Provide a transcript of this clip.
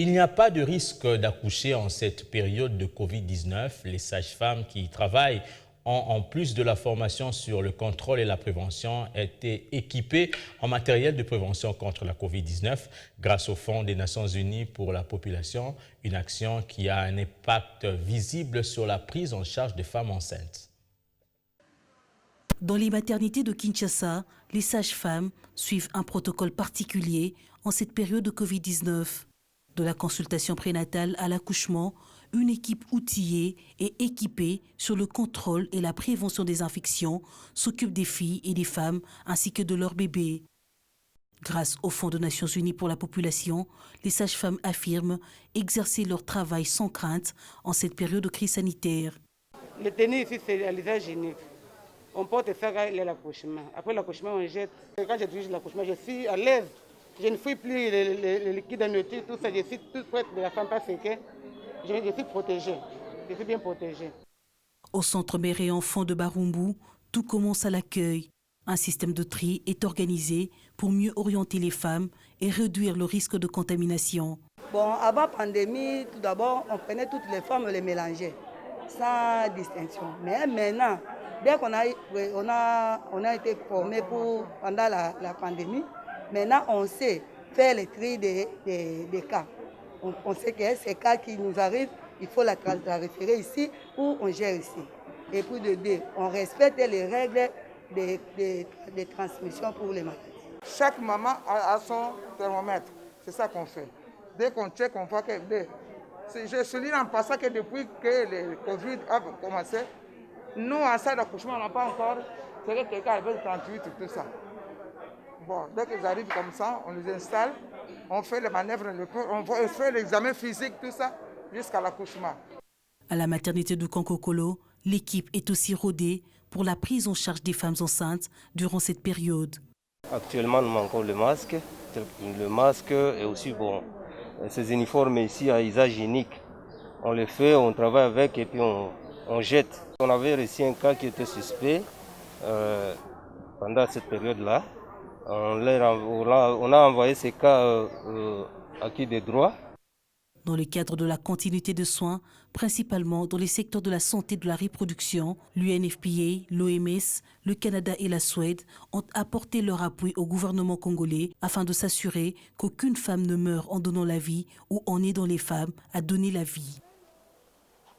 Il n'y a pas de risque d'accoucher en cette période de Covid-19. Les sages-femmes qui y travaillent ont, en plus de la formation sur le contrôle et la prévention, été équipées en matériel de prévention contre la Covid-19 grâce au Fonds des Nations Unies pour la population, une action qui a un impact visible sur la prise en charge des femmes enceintes. Dans les maternités de Kinshasa, les sages-femmes suivent un protocole particulier en cette période de Covid-19. De la consultation prénatale à l'accouchement, une équipe outillée et équipée sur le contrôle et la prévention des infections s'occupe des filles et des femmes ainsi que de leurs bébés. Grâce au Fonds des Nations Unies pour la population, les sages-femmes affirment exercer leur travail sans crainte en cette période de crise sanitaire. Le tenue ici, c'est à l'usage unique. On porte ça quand il y a l'accouchement. Après l'accouchement, on jette. Quand je dirige l'accouchement, je suis à l'aise. Je ne fouille plus les liquides amniotiques, tout ça. Je suis toute prête de la femme parce que je suis protégée. Je suis bien protégée. Au centre mère et enfants de Barumbu, tout commence à l'accueil. Un système de tri est organisé pour mieux orienter les femmes et réduire le risque de contamination. Bon, avant la pandémie, tout d'abord, on prenait toutes les femmes et les mélangeait, sans distinction. Mais maintenant, bien qu'on a été formés pendant la pandémie, maintenant on sait faire le tri des cas. On sait que ces cas qui nous arrivent, il faut la référer ici ou on gère ici. Et puis de deux, on respecte les règles de transmission pour les maladies. Chaque maman a son thermomètre, c'est ça qu'on fait. Dès qu'on check, on voit que... Je souligne en passant que depuis que le Covid a commencé, nous, en salle d'accouchement, on n'a pas encore fait quelqu'un avec 38 et tout ça. Bon, dès qu'ils arrivent comme ça, on les installe, on fait les manœuvres, on fait l'examen physique, tout ça, jusqu'à l'accouchement. À la maternité de Kankokolo, l'équipe est aussi rodée pour la prise en charge des femmes enceintes durant cette période. Actuellement, nous manquons le masque et aussi ces uniformes ici à usage unique. On les fait, on travaille avec et puis on jette. On avait reçu un cas qui était suspect pendant cette période-là. On a envoyé ces cas à qui des droits. Dans le cadre de la continuité de soins, principalement dans les secteurs de la santé et de la reproduction, l'UNFPA, l'OMS, le Canada et la Suède ont apporté leur appui au gouvernement congolais afin de s'assurer qu'aucune femme ne meurt en donnant la vie ou en aidant les femmes à donner la vie.